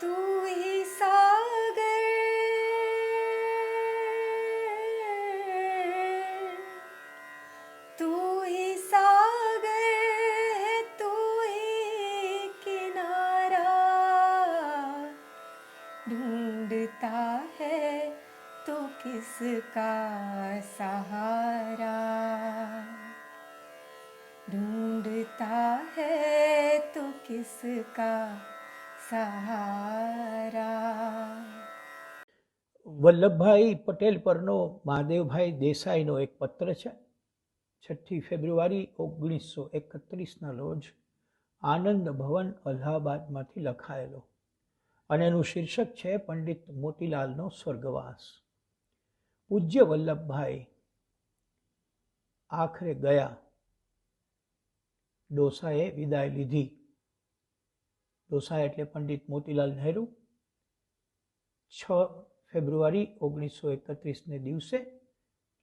तू ही सागर तू ही सागर है तू ही किनारा ढूंढता है तो किसका सहारा ढूंढता है तो किसका सहारा। વલ્લભભાઈ પટેલ પરનો મહાદેવભાઈ દેસાઈનો એક પત્ર છે. 6 ફેબ્રુઆરી 1931ના રોજ આનંદ ભવન અલ્હાબાદમાંથી લખાયેલો અને એનું શીર્ષક છે પંડિત મોતીલાલનો સ્વર્ગવાસ. પૂજ્ય વલ્લભભાઈ આખરે ગયા. ડોસાએ વિદાય લીધી. ડોસા એટલે પંડિત મોતીલાલ નહેરુ. 6 ફેબ્રુઆરી 1931ને દિવસે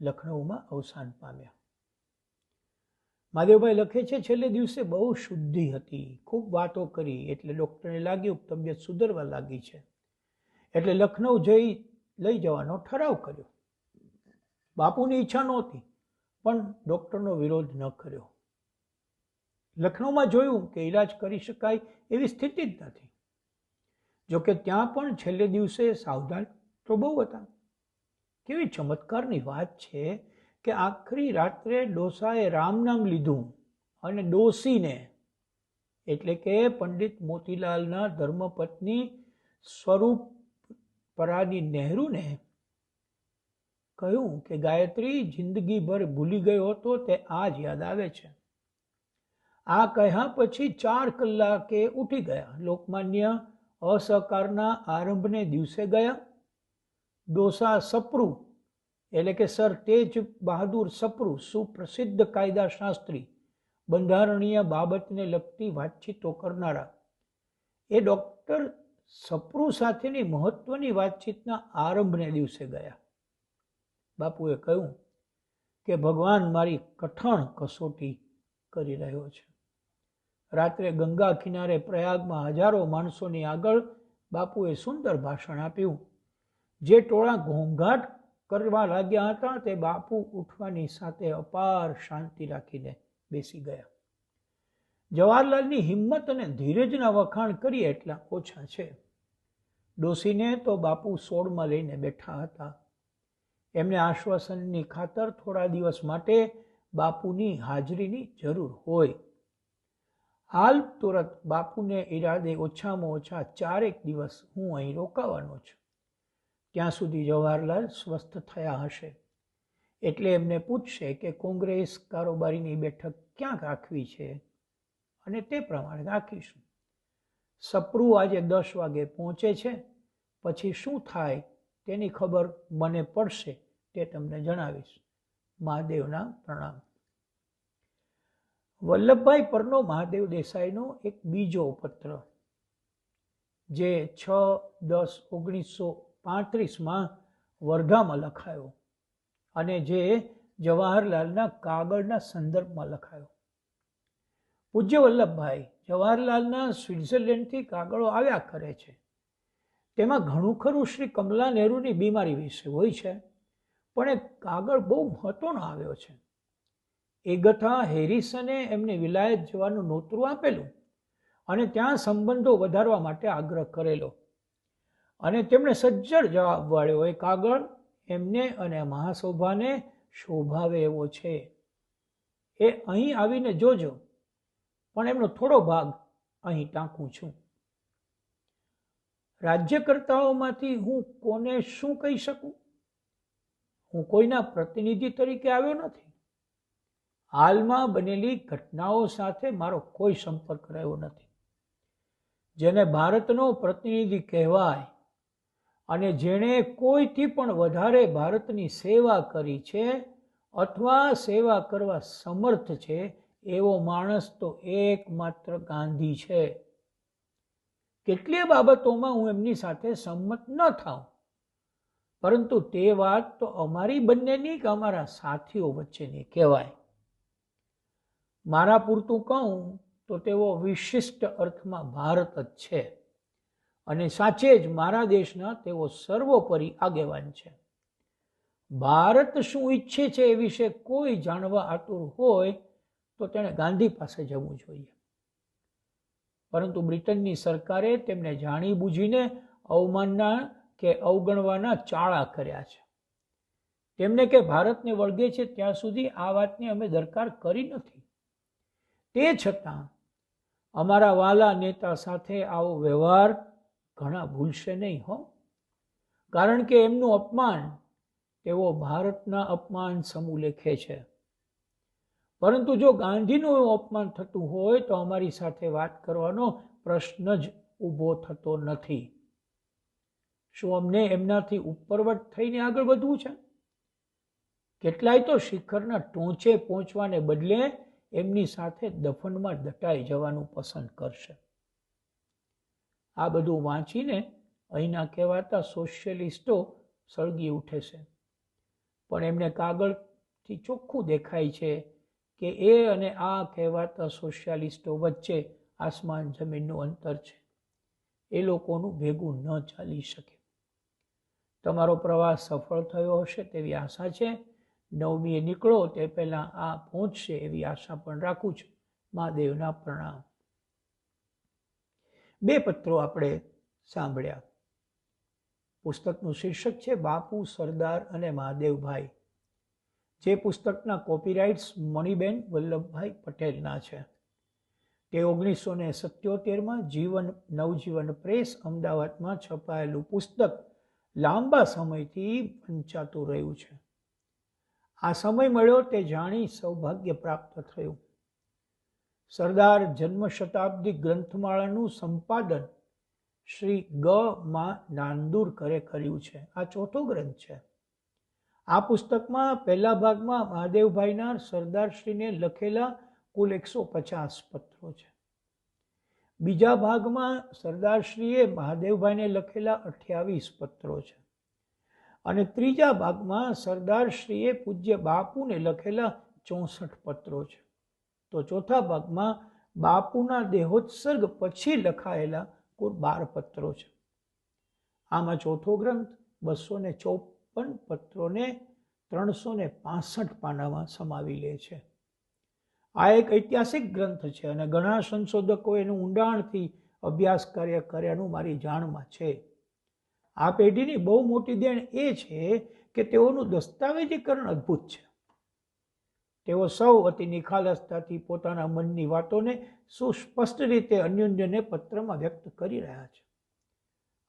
લખનૌમાં અવસાન પામ્યા. મહાદેવભાઈ લખે છે, છેલ્લે દિવસે બહુ શુદ્ધિ હતી, ખૂબ વાતો કરી, એટલે ડૉક્ટરને લાગ્યું તબિયત સુધરવા લાગી છે, એટલે લખનૌ લઈ જવાનો ઠરાવ કર્યો. બાપુની ઈચ્છા નહોતી, પણ ડૉક્ટરનો વિરોધ ન કર્યો. લખનૌમાં જોયું કે ઈલાજ કરી શકાય એવી સ્થિતિ જ નથી. જોકે ત્યાં પણ છેલ્લે દિવસે સાવધાન તો બહુ હતા. કેવી ચમત્કારની વાત છે કે આખરી રાત્રે ડોસાએ રામ નામ લીધું અને ડોસીને એટલે કે પંડિત મોતીલાલના ધર્મપત્ની સ્વરૂપ પરાની નહેરુને કહ્યું કે ગાયત્રી જિંદગીભર ભૂલી ગયો હતો તે આજ યાદ આવે છે. આ કહ્યા પછી 4 કલાકે ઉઠી ગયા. લોકમાન્ય અસહકારના આરંભને દિવસે ગયા. ડોસા સપ્રુ એટલે કે સર તેજ બહાદુર સપ્રુ, સુપ્રસિદ્ધ કાયદાશાસ્ત્રી, બંધારણીય બાબતને લગતી વાતચીતો કરનારા, એ ડૉક્ટર સપ્રુ સાથેની મહત્વની વાતચીતના આરંભને દિવસે ગયા. બાપુએ કહ્યું કે ભગવાન મારી કઠણ કસોટી કરી રહ્યો છે. રાત્રે ગંગા કિનારે પ્રયાગમાં હજારો માણસોની આગળ બાપુએ સુંદર ભાષણ આપ્યું. જે ટોળા ઘોંઘાટ કરવા લાગ્યા હતા તે બાપુ ઉઠવાની સાથે અપાર શાંતિ રાખીને બેસી ગયા. જવાહરલાલની હિંમત અને ધીરજના વખાણ કરીએ એટલા ઓછા છે. ડોસીને તો બાપુ સોળમાં લઈને બેઠા હતા. એમને આશ્વાસનની ખાતર થોડા દિવસ માટે બાપુની હાજરીની જરૂર હોય. હાલ તુરત બાપુને ઈરાદે ઓછામાં ઓછા 4 દિવસ હું અહીં રોકાવાનો છું. ત્યાં સુધી જવાહરલાલ સ્વસ્થ થયા હશે એટલે એમને પૂછશે કે કોંગ્રેસ કારોબારીની બેઠક ક્યાં રાખવી છે અને તે પ્રમાણે રાખીશું. સપ્રુ આજે 10 વાગે પહોંચે છે. પછી શું થાય તેની ખબર મને પડશે તે તમને જણાવીશ. મહાદેવના પ્રણામ. વલ્લભભાઈ પરનો મહાદેવ દેસાઈનો એક બીજો પત્ર જે 6/10/1935માં વર્ધામાં લખાયો અને જે જવાહરલાલના કાગળના સંદર્ભમાં લખાયો. પૂજ્ય વલ્લભભાઈ, જવાહરલાલના સ્વિટ્ઝરલેન્ડથી કાગળો આવ્યા કરે છે. તેમાં ઘણું ખરું શ્રી કમલા નહેરુની બીમારી વિશે હોય છે, પણ એ કાગળ બહુ મહત્વનો આવ્યો છે. એ ગથા હેરિસને એમને વિલાયત જવાનું નોતરું આપેલું અને ત્યાં સંબંધો વધારવા માટે આગ્રહ કરેલો અને તેમણે સજ્જડ જવાબ વાળ્યો. એ કાગળ એમને અને મહાસૌભાને શોભાવે એવો છે. એ અહીં આવીને જોજો, પણ એમનો થોડો ભાગ અહીં ટાંકું છું. રાજ્યકર્તાઓમાંથી હું કોને શું કહી શકું? હું કોઈના પ્રતિનિધિ તરીકે આવ્યો નથી. હાલમાં બનેલી ઘટનાઓ સાથે મારો કોઈ સંપર્ક રહ્યો નથી. જેને ભારતનો પ્રતિનિધિ કહેવાય અને જેણે કોઈથી પણ વધારે ભારતની સેવા કરી છે અથવા સેવા કરવા સમર્થ છે એવો માણસ તો એકમાત્ર ગાંધી છે. કેટલીય બાબતોમાં હું એમની સાથે સંમત ન થાઉં, પરંતુ તે વાત તો અમારી બંનેની કે અમારા સાથીઓ વચ્ચેની કહેવાય. મારા પૂરતું કહું તો તેઓ વિશિષ્ટ અર્થમાં ભારત જ છે અને સાચે જ મારા દેશના તેઓ સર્વોપરી આગેવાન છે. ભારત શું ઈચ્છે છે એ વિશે કોઈ જાણવા આતુર હોય તો તેણે ગાંધી પાસે જવું જોઈએ. પરંતુ બ્રિટનની સરકારે તેમને જાણી બૂજીને અવમાનના કે અવગણવાના ચાળા કર્યા છે. તેમને કે ભારતને વળગે છે ત્યાં સુધી આ વાતની અમે દરકાર કરી નથી. તે છતાં અમારા વાલા નેતા સાથે આવો વ્યવહાર ઘણા ભૂલશે નહીં હો, કારણ કે એમનું અપમાન તેઓ ભારતના અપમાન સમૂહ લેખે છે. પરંતુ જો ગાંધીનું એવું અપમાન થતું હોય તો અમારી સાથે વાત કરવાનો પ્રશ્ન જ ઊભો થતો નથી. શું અમને એમનાથી ઉપરવટ થઈને આગળ વધવું છે? કેટલાય તો શિખરના ટોચે પહોંચવાને બદલે એમની સાથે દફનમાં દટાઈ જવાનું પસંદ કરશે. આ બધું વાંચીને અહીંના કહેવાતા સોશિયલિસ્ટો સળગી ઉઠે છે, પણ એમને કાગળથી ચોખ્ખું દેખાય છે કે એ અને આ કહેવાતા સોશિયાલિસ્ટો વચ્ચે આસમાન જમીનનું અંતર છે. એ લોકોનું ભેગું ન ચાલી શકે. તમારો પ્રવાસ સફળ થયો હશે તેવી આશા છે. 9મીએ નીકળો તે પહેલાં આ પહોંચશે એવી આશા પણ રાખું છું. મહાદેવના પ્રણામ. 2 પત્રો આપણે સાંભળ્યા. પુસ્તકનું શીર્ષક છે બાપુ, સરદાર અને મહાદેવભાઈ. જે પુસ્તકના કોપીરાઇટ્સ મણિબેન વલ્લભભાઈ પટેલના છે. તે 1977માં નવજીવન પ્રેસ અમદાવાદમાં છપાયેલું પુસ્તક લાંબા સમયથી વંચાતું રહ્યું છે. આ સમય મળ્યો તે જાણી સૌભાગ્ય પ્રાપ્ત થયું. સરદાર જન્મ શતાબ્દી ગ્રંથમાળાનું સંપાદન શ્રી ગ. મા. નાંદુરકરે કર્યું છે. આ 4થો ગ્રંથ છે. આ પુસ્તકમાં પહેલા ભાગમાં મહાદેવભાઈના સરદારશ્રીને લખેલા કુલ 150 પત્રો છે. બીજા ભાગમાં સરદારશ્રીએ મહાદેવભાઈને લખેલા 28 પત્રો છે. અને ત્રીજા ભાગમાં સરદારશ્રીએ પૂજ્ય બાપુને લખેલા 64 પત્રો છે. તો ચોથા ભાગમાં બાપુના દેહોત્સર્ગ પછી લખાયેલા કુલ 12 પત્રો છે. આમાં ચોથો ગ્રંથ 254 પત્રોને 365 પાનામાં સમાવી લે છે. આ એક ઐતિહાસિક ગ્રંથ છે અને ઘણા સંશોધકો એનું ઊંડાણથી અભ્યાસ કર્યાનું મારી જાણમાં છે. આ પેઢીની બહુ મોટી દેણ એ છે કે તેઓનું દસ્તાવેજીકરણ અદ્ભુત છે. તેઓ સૌ અતિ નિખાલસતાથી પોતાના મનની વાતોને સુસ્પષ્ટ રીતે અન્યોન્યને પત્રમાં વ્યક્ત કરી રહ્યા છે.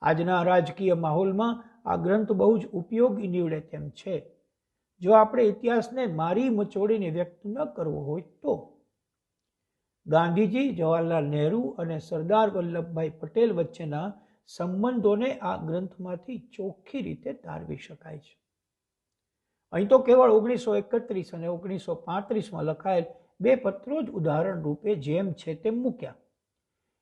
આજના રાજકીય માહોલમાં આ ગ્રંથ બહુ જ ઉપયોગી નીવડે તેમ છે. જો આપણે ઇતિહાસને મારી મચોડીને વ્યક્ત ન કરવો હોય તો ગાંધીજી, જવાહરલાલ નહેરુ અને સરદાર વલ્લભભાઈ પટેલ વચ્ચેના સંબંધોને આ ગ્રંથમાંથી ચોખ્ખી રીતે તારવી શકાય છે. અહીં તો કેવળ 1931 અને 1935માં લખાયેલ 2 પત્રો જ ઉદાહરણ રૂપે જેમ છે તેમ મૂક્યા.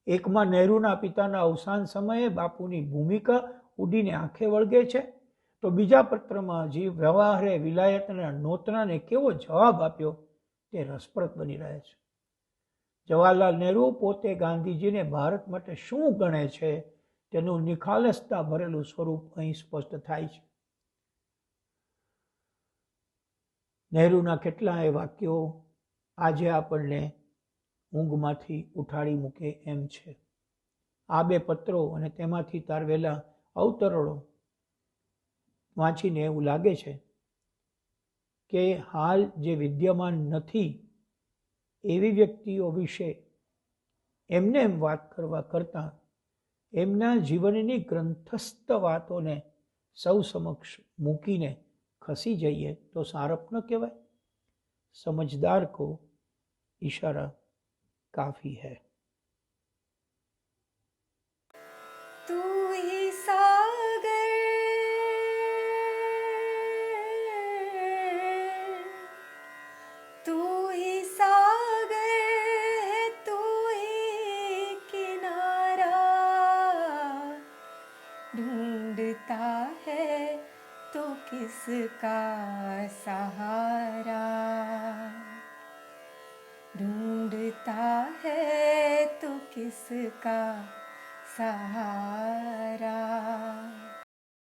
એકમાં નહેરુના પિતાના અવસાન સમયે બાપુની ભૂમિકા ઉડીને આંખે વળગે છે, તો બીજા પત્રમાં જે વ્યવહારે વિલાયતના નોતરાને કેવો જવાબ આપ્યો તે રસપ્રદ બની રહે છે. જવાહરલાલ નહેરુ પોતે ગાંધીજીને ભારત માટે શું ગણે છે તેનું નિખાલસતા ભરેલું સ્વરૂપ અહીં સ્પષ્ટ થાય છે. નહેરુના કેટલાય વાક્યો આજે આપણને ઊંઘમાંથી ઉઠાડી મૂકે એમ છે. આ 2 પત્રો અને તેમાંથી તારવેલા અવતરણો વાંચીને એવું લાગે છે કે હાલ જે વિદ્યમાન નથી એવી વ્યક્તિઓ વિશે એમને એમ વાત કરવા કરતાં એમના જીવનની ગ્રંથસ્થ વાતોને સૌ સમક્ષ મૂકીને ખસી જઈએ તો સારપ ન કહેવાય. સમજદાર કો इशारा काफी है. तू ही सागर तू ही सागर है तू ही किनारा ढूंढता है तो किसका सहारा ढूंढता है तो किसका सहारा